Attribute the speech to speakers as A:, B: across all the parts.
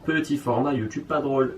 A: Petit format YouTube pas drôle.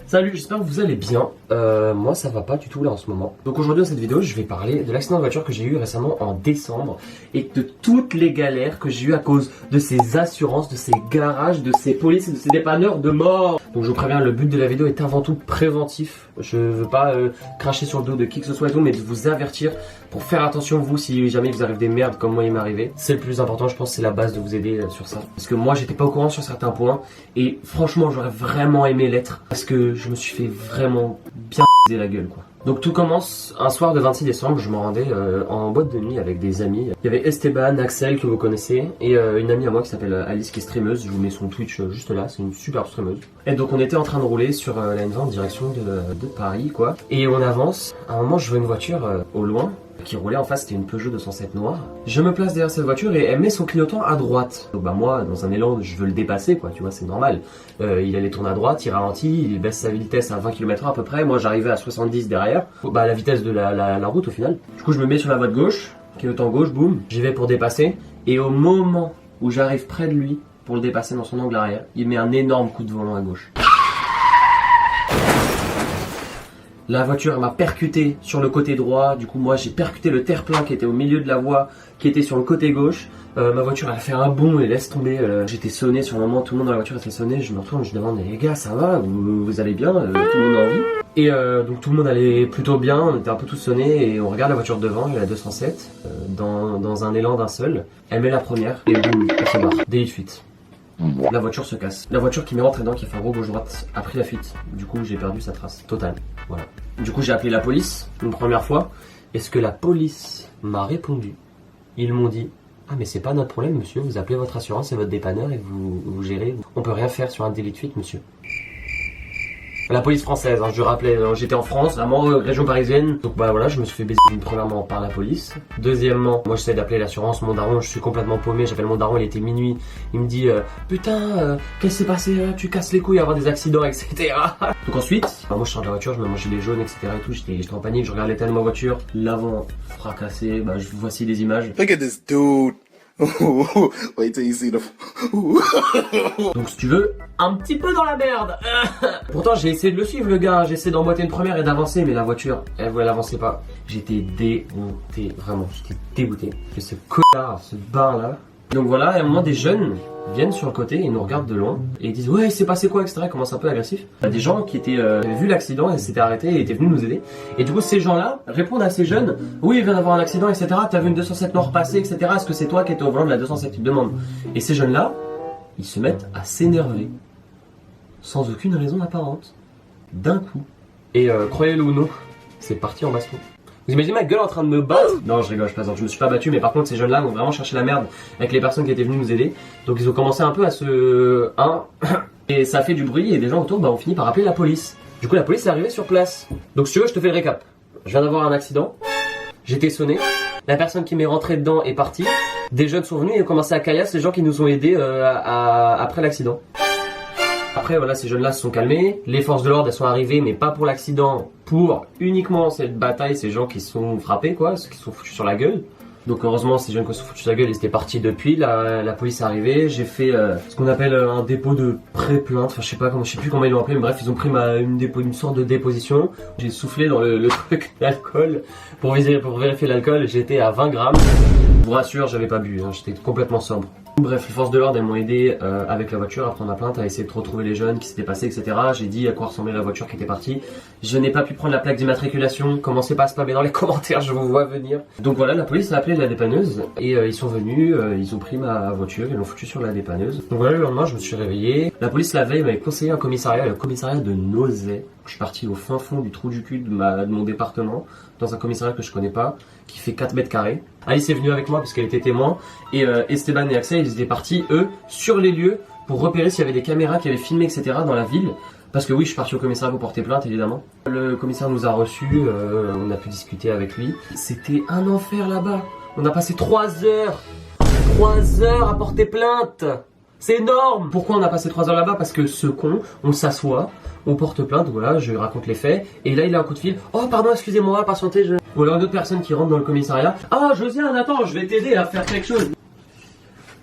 A: Salut, j'espère que vous allez bien. Moi ça va pas du tout là en ce moment. Donc aujourd'hui dans cette vidéo je vais parler de l'accident de voiture que j'ai eu récemment en décembre et de toutes les galères que j'ai eu à cause de ces assurances, de ces garages, de ces polices et de ces dépanneurs de mort. Donc je vous préviens, le but de la vidéo est avant tout préventif. Je veux pas cracher sur le dos de qui que ce soit et tout, mais de vous avertir pour faire attention vous si jamais vous arrive des merdes comme moi il m'est arrivé. C'est le plus important, je pense, c'est la base de vous aider sur ça. Parce que moi j'étais pas au courant sur certains points et franchement j'aurais vraiment aimé l'être parce que je me suis fait vraiment bien la gueule quoi. Donc tout commence un soir de 26 décembre, je me rendais en boîte de nuit avec des amis. Il y avait Esteban, Axel que vous connaissez et une amie à moi qui s'appelle Alice qui est streameuse. Je vous mets son Twitch juste là, c'est une superbe streameuse. Et donc on était en train de rouler sur la N20 en direction de Paris quoi. Et on avance, à un moment je vois une voiture au loin qui roulait en face, c'était une Peugeot 207 noire. Je me place derrière cette voiture et elle met son clignotant à droite. Donc bah moi, dans un élan, je veux le dépasser quoi, tu vois, c'est normal. Il allait tourner à droite, il ralentit, il baisse sa vitesse à 20 km/h à peu près. Moi j'arrivais à 70 derrière, bah la vitesse de la route au final. Du coup je me mets sur la voie de gauche, clignotant gauche, boum, j'y vais pour dépasser. Et au moment où j'arrive près de lui pour le dépasser dans son angle arrière, il met un énorme coup de volant à gauche. La voiture m'a percuté sur le côté droit, du coup moi j'ai percuté le terre-plein qui était au milieu de la voie, qui était sur le côté gauche. Ma voiture elle a fait un bond et laisse tomber, j'étais sonné sur le moment, tout le monde dans la voiture était sonné, je me retourne, je demande les gars ça va, vous allez bien, tout le monde a envie. Et donc tout le monde allait plutôt bien, on était un peu tous sonnés et on regarde la voiture devant, il y a la 207, dans un élan d'un seul, elle met la première et boum, elle se barre, délit de fuite. La voiture se casse. La voiture qui m'est rentrée dedans, qui a fait un gros gauche-droite, a pris la fuite. Du coup, j'ai perdu sa trace totale. Voilà. Du coup, j'ai appelé la police une première fois. Et ce que la police m'a répondu, ils m'ont dit: ah mais c'est pas notre problème monsieur, vous appelez votre assurance et votre dépanneur et vous gérez. On peut rien faire sur un délit de fuite monsieur. La police française, hein, je rappelais, j'étais en France, vraiment région parisienne. Donc bah voilà, je me suis fait baiser premièrement par la police. Deuxièmement, moi j'essaie d'appeler l'assurance, mon daron, je suis complètement paumé, j'appelle mon daron, il était minuit. Il me dit putain, qu'est-ce qui s'est passé, tu casses les couilles, avoir des accidents, etc. Donc ensuite, bah, moi je sors de la voiture, je me mange les jaunes, etc. et tout, j'étais en panique, je regarde l'état de ma voiture, l'avant fracassé, bah voici des images.
B: Look at this dude. Wait till you see the.
A: Donc si tu veux, un petit peu dans la merde. Pourtant j'ai essayé de le suivre le gars, j'ai essayé d'emboîter une première et d'avancer, mais la voiture, elle avançait pas. J'étais dégoûté, vraiment, j'étais dégoûté. Et ce connard, ce bar là. Donc voilà, et à un moment des jeunes viennent sur le côté et nous regardent de loin et ils disent ouais il s'est passé quoi etc. Ils commencent un peu agressifs. Il y a des gens qui avaient vu l'accident et s'étaient arrêtés et étaient venus nous aider. Et du coup ces gens là répondent à ces jeunes: oui il vient d'avoir un accident etc. T'as vu une 207 noire passer etc. Est-ce que c'est toi qui étais au volant de la 207? Ils demandent. Et ces jeunes là ils se mettent à s'énerver sans aucune raison apparente d'un coup. Et croyez-le ou non, c'est parti en baston. Vous imaginez ma gueule en train de me battre? Non, je rigole, je plaisante, je me suis pas battu, mais par contre ces jeunes-là ont vraiment cherché la merde avec les personnes qui étaient venues nous aider. Donc ils ont commencé un peu à se... et ça a fait du bruit et des gens autour ont fini par appeler la police. Du coup la police est arrivée sur place. Donc si tu veux, je te fais le récap. Je viens d'avoir un accident, j'étais sonné, la personne qui m'est rentrée dedans est partie, des jeunes sont venus et ont commencé à caillasser les gens qui nous ont aidés après l'accident. Après voilà, ces jeunes là se sont calmés, les forces de l'ordre elles sont arrivées mais pas pour l'accident, pour uniquement cette bataille, ces gens qui se sont frappés quoi, ceux qui se sont foutus sur la gueule. Donc heureusement ces jeunes qui se sont foutus sur la gueule ils étaient partis depuis, la police est arrivée, j'ai fait ce qu'on appelle un dépôt de pré-plainte, enfin je sais plus comment ils l'ont appelé, mais bref ils ont pris une sorte de déposition, j'ai soufflé dans le truc d'alcool pour vérifier l'alcool, j'étais à 20 grammes, je vous rassure j'avais pas bu, hein, j'étais complètement sobre. Bref, les forces de l'ordre elles m'ont aidé avec la voiture à prendre ma plainte, à essayer de retrouver les jeunes qui s'étaient passés, etc. J'ai dit à quoi ressemblait la voiture qui était partie. Je n'ai pas pu prendre la plaque d'immatriculation. Commencez pas à spammer dans les commentaires, je vous vois venir. Donc voilà, la police a appelé la dépanneuse et ils sont venus, ils ont pris ma voiture, ils l'ont foutue sur la dépanneuse. Donc voilà, le lendemain je me suis réveillé. La police la veille m'avait conseillé un commissariat, le commissariat de Nozay. Je suis parti au fin fond du trou du cul de mon département, dans un commissariat que je connais pas, qui fait 4 mètres carrés. Alice est venue avec moi parce qu'elle était témoin, et Esteban et Axel ils étaient partis eux sur les lieux pour repérer s'il y avait des caméras qui avaient filmé etc. dans la ville. Parce que oui, je suis parti au commissariat pour porter plainte évidemment. Le commissaire nous a reçus, on a pu discuter avec lui. C'était un enfer là-bas. On a passé 3 heures à porter plainte. C'est énorme. Pourquoi on a passé 3 heures là-bas? Parce que ce con, on s'assoit, on porte plainte, voilà, je raconte les faits, et là il a un coup de fil. Oh pardon, excusez-moi, patientez, Ou alors une autre personne qui rentre dans le commissariat. Ah Josiane, attends, je vais t'aider à faire quelque chose.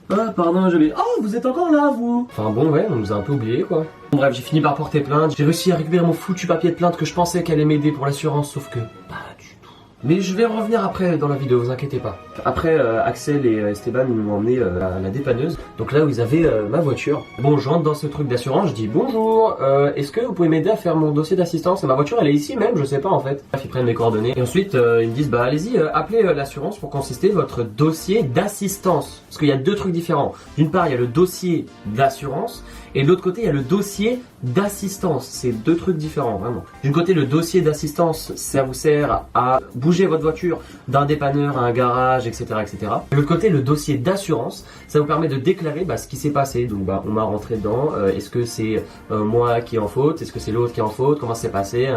A: Ah, pardon, j'avais... Oh, vous êtes encore là, vous? Enfin bon, ouais, on nous a un peu oubliés, quoi. Bon, bref, j'ai fini par porter plainte. J'ai réussi à récupérer mon foutu papier de plainte que je pensais qu'elle allait m'aider pour l'assurance, sauf que... pas du tout. Mais je vais revenir après dans la vidéo, vous inquiétez pas. Après, Axel et Esteban m'ont emmené à la dépanneuse. Donc là où ils avaient ma voiture. Bon, je rentre dans ce truc d'assurance, je dis bonjour, est-ce que vous pouvez m'aider à faire mon dossier d'assistance? Ma voiture elle est ici même, je sais pas en fait. Bref, ils prennent mes coordonnées. Et ensuite ils me disent bah allez-y, appelez l'assurance pour consister votre dossier d'assistance. Parce qu'il y a deux trucs différents. D'une part il y a le dossier d'assurance et de l'autre côté il y a le dossier d'assistance. C'est deux trucs différents vraiment. D'un côté le dossier d'assistance ça vous sert à bouger votre voiture d'un dépanneur à un garage, etc. etc. De l'autre côté le dossier d'assurance ça vous permet de déclarer ce qui s'est passé. Donc on m'a rentré dedans, est-ce que c'est moi qui est en faute, est-ce que c'est l'autre qui est en faute, comment c'est passé,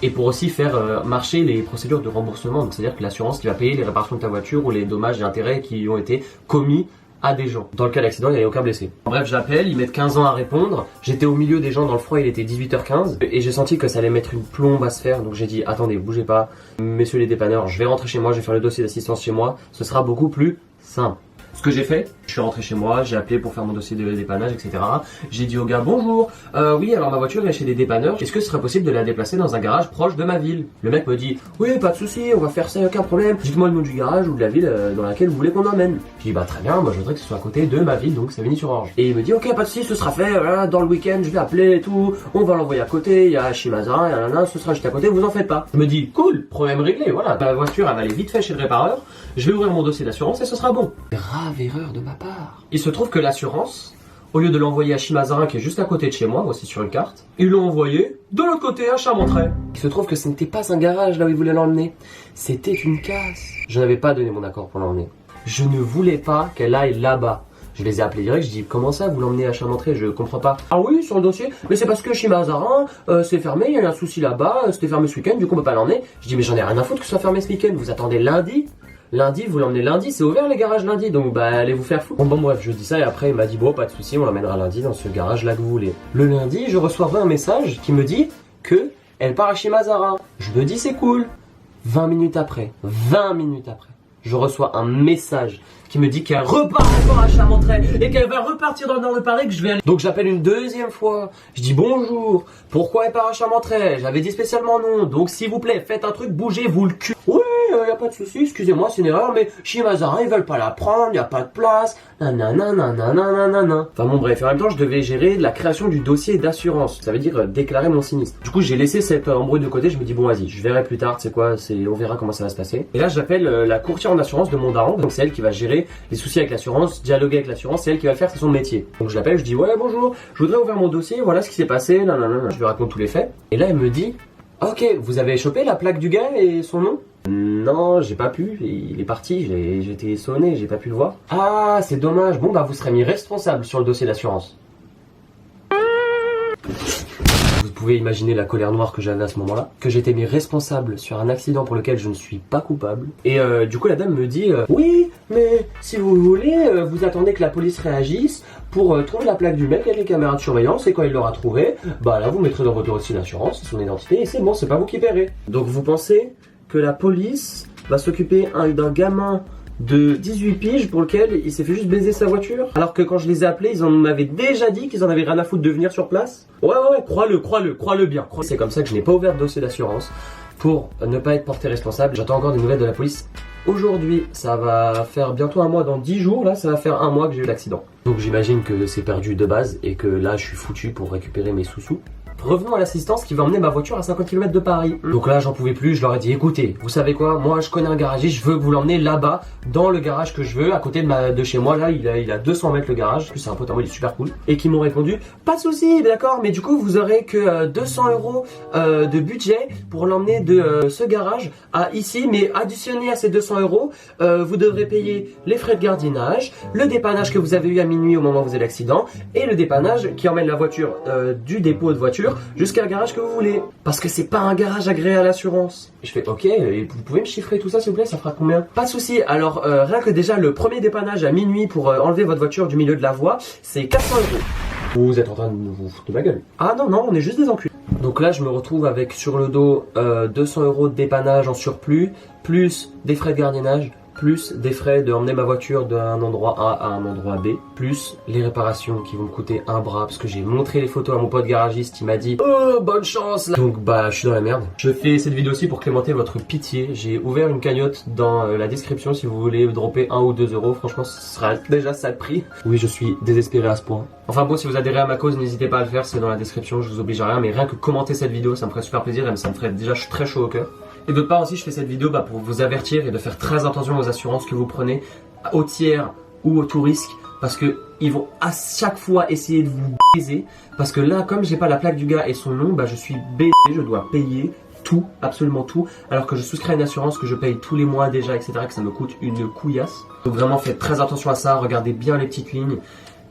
A: et pour aussi faire marcher les procédures de remboursement. Donc c'est-à-dire que l'assurance qui va payer les réparations de ta voiture ou les dommages et intérêts qui ont été commis à des gens. Dans le cas d'accident, il n'y avait aucun blessé. Bref, j'appelle, ils mettent 15 ans à répondre. J'étais au milieu des gens dans le froid, il était 18h15 et j'ai senti que ça allait mettre une plombe à se faire. Donc j'ai dit attendez, bougez pas, messieurs les dépanneurs, je vais rentrer chez moi, je vais faire le dossier d'assistance chez moi. Ce sera beaucoup plus simple. Ce que j'ai fait, je suis rentré chez moi, j'ai appelé pour faire mon dossier de dépannage, etc. J'ai dit au gars bonjour, oui alors ma voiture est chez des dépanneurs, est-ce que ce serait possible de la déplacer dans un garage proche de ma ville? Le mec me dit oui pas de souci, on va faire ça, aucun problème, dites-moi le nom du garage ou de la ville dans laquelle vous voulez qu'on emmène. Je dis bah très bien, moi je voudrais que ce soit à côté de ma ville, donc Savigny-sur-Orge. Et il me dit ok pas de souci, ce sera fait, voilà, dans le week-end je vais appeler et tout, on va l'envoyer à côté, il y a Shimazara, et là, ce sera juste à côté, vous en faites pas. Je me dis cool, problème réglé, voilà, ma voiture elle va aller vite fait chez le répareur, je vais ouvrir mon dossier d'assurance et ce sera bon. Grave erreur de ma part. Il se trouve que l'assurance, au lieu de l'envoyer à Shimazara qui est juste à côté de chez moi, aussi sur une carte, ils l'ont envoyé de l'autre côté à Chamontrey. Il se trouve que ce n'était pas un garage là où ils voulaient l'emmener, c'était une casse. Je n'avais pas donné mon accord pour l'emmener. Je ne voulais pas qu'elle aille là-bas. Je les ai appelés direct, je dis comment ça vous l'emmenez à Chamontrey, je comprends pas. Ah oui sur le dossier, mais c'est parce que Shimazara c'est fermé, il y a eu un souci là-bas, c'était fermé ce week-end, du coup on peut pas l'emmener. Je dis mais j'en ai rien à foutre que ce soit fermé ce week-end, vous attendez lundi. Lundi, vous l'emmenez lundi, c'est ouvert les garages lundi, donc allez vous faire foutre. Bon bref, je dis ça et après il m'a dit bon pas de souci, on l'emmènera lundi dans ce garage là que vous voulez. Le lundi, je reçois un message qui me dit que elle part à Shimazara. Je me dis c'est cool. 20 minutes après, je reçois un message qui me dit qu'elle repart encore à Chamontrey et qu'elle va repartir dans le Nord-de-Paris, que je vais aller. Donc j'appelle une deuxième fois. Je dis bonjour, pourquoi elle part à Chamontrey? J'avais dit spécialement non, donc s'il vous plaît, faites un truc, bougez-vous le cul. Oui, y a pas de souci, excusez-moi, c'est une erreur, mais Shimazara, ils veulent pas la prendre, y a pas de place, nanana. Enfin bon bref, en même temps, je devais gérer la création du dossier d'assurance. Ça veut dire déclarer mon sinistre. Du coup, j'ai laissé cette embrouille de côté, je me dis bon vas-y, je verrai plus tard, tu sais quoi, on verra comment ça va se passer. Et là, j'appelle la courtière en assurance de mon daron, donc c'est elle qui va gérer les soucis avec l'assurance, dialoguer avec l'assurance, c'est elle qui va le faire, c'est son métier. Donc je l'appelle, je dis ouais bonjour, je voudrais ouvrir mon dossier, voilà ce qui s'est passé, je lui raconte tous les faits. Et là elle me dit ok, vous avez chopé la plaque du gars et son nom? Non, j'ai pas pu, il est parti, j'ai été sonné, j'ai pas pu le voir. Ah, c'est dommage, bon bah vous serez mis responsable sur le dossier d'assurance. Vous pouvez imaginer la colère noire que j'avais à ce moment-là, que j'étais mis responsable sur un accident pour lequel je ne suis pas coupable. Et du coup la dame me dit oui, mais si vous voulez, vous attendez que la police réagisse pour trouver la plaque du mec avec les caméras de surveillance et quand il l'aura trouvé, bah là vous mettrez dans votre dossier d'assurance son identité et c'est bon, c'est pas vous qui paierez. Donc vous pensez que la police va s'occuper d'un gamin de 18 piges pour lequel il s'est fait juste baiser sa voiture, alors que quand je les ai appelés, ils en m'avaient déjà dit qu'ils en avaient rien à foutre de venir sur place. Ouais, crois-le bien. C'est comme ça que je n'ai pas ouvert de dossier d'assurance pour ne pas être porté responsable. J'attends encore des nouvelles de la police. Aujourd'hui, ça va faire bientôt un mois, dans 10 jours, là, ça va faire un mois que j'ai eu l'accident. Donc j'imagine que c'est perdu de base et que là, je suis foutu pour récupérer mes sous-sous. Revenons à l'assistance qui va emmener ma voiture à 50 km de Paris. Donc là, j'en pouvais plus, je leur ai dit écoutez, vous savez quoi, moi je connais un garagiste, je veux que vous l'emmenez là-bas, dans le garage que je veux, à côté de chez moi, là, il a 200 mètres le garage, en plus c'est un pote à moi, il est super cool. Et qui m'ont répondu, pas de souci, d'accord, mais du coup vous aurez que 200 € de budget pour l'emmener de ce garage à ici, mais additionné à ces 200 €, vous devrez payer les frais de gardiennage, le dépannage que vous avez eu à minuit au moment où vous avez l'accident, et le dépannage qui emmène la voiture du dépôt de voiture jusqu'à le garage que vous voulez. Parce que c'est pas un garage agréé à l'assurance. Je fais ok, et vous pouvez me chiffrer tout ça s'il vous plaît, ça fera combien? Pas de souci. Alors rien que déjà le premier dépannage à minuit pour enlever votre voiture du milieu de la voie, c'est 400 €. Vous êtes en train de vous foutre de ma gueule. Ah non, on est juste des enculés. Donc là je me retrouve avec sur le dos 200 € de dépannage en surplus, plus des frais de gardiennage, plus des frais de emmener ma voiture d'un endroit A à un endroit B, plus les réparations qui vont me coûter un bras parce que j'ai montré les photos à mon pote garagiste, il m'a dit oh bonne chance là. Donc bah je suis dans la merde. Je fais cette vidéo aussi pour clémenter votre pitié. J'ai ouvert une cagnotte dans la description si vous voulez dropper 1 ou 2 euros. Franchement ce sera déjà ça le prix. Oui je suis désespéré à ce point. Enfin bon, si vous adhérez à ma cause, n'hésitez pas à le faire, c'est dans la description, je vous oblige à rien, mais rien que commenter cette vidéo, ça me ferait super plaisir et ça me ferait déjà très chaud au cœur. Et d'autre part aussi, je fais cette vidéo pour vous avertir et de faire très attention aux assurances que vous prenez, au tiers ou au tout risque, parce que ils vont à chaque fois essayer de vous baiser, parce que là, comme j'ai pas la plaque du gars et son nom, je suis baisé, je dois payer tout, absolument tout, alors que je souscris à une assurance que je paye tous les mois déjà, etc., que ça me coûte une couillasse. Donc vraiment, faites très attention à ça, regardez bien les petites lignes.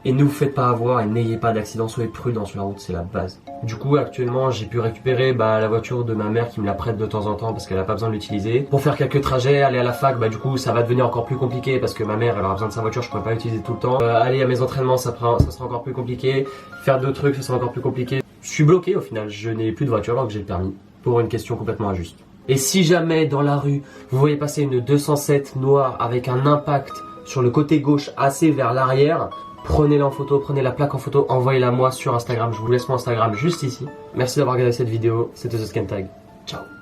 A: Et ne vous faites pas avoir et n'ayez pas d'accident, soyez prudents sur la route, c'est la base. Du coup, actuellement, j'ai pu récupérer la voiture de ma mère qui me la prête de temps en temps parce qu'elle a pas besoin de l'utiliser. Pour faire quelques trajets, aller à la fac, du coup, ça va devenir encore plus compliqué parce que ma mère, elle aura besoin de sa voiture, je pourrais pas l'utiliser tout le temps. Aller à mes entraînements, ça sera encore plus compliqué. Faire d'autres trucs, ça sera encore plus compliqué. Je suis bloqué au final, je n'ai plus de voiture alors que j'ai le permis. Pour une question complètement injuste. Et si jamais, dans la rue, vous voyez passer une 207 noire avec un impact sur le côté gauche assez vers l'arrière, prenez-la en photo, prenez la plaque en photo, envoyez-la moi sur Instagram. Je vous laisse mon Instagram juste ici. Merci d'avoir regardé cette vidéo. C'était The Scan Tag. Ciao.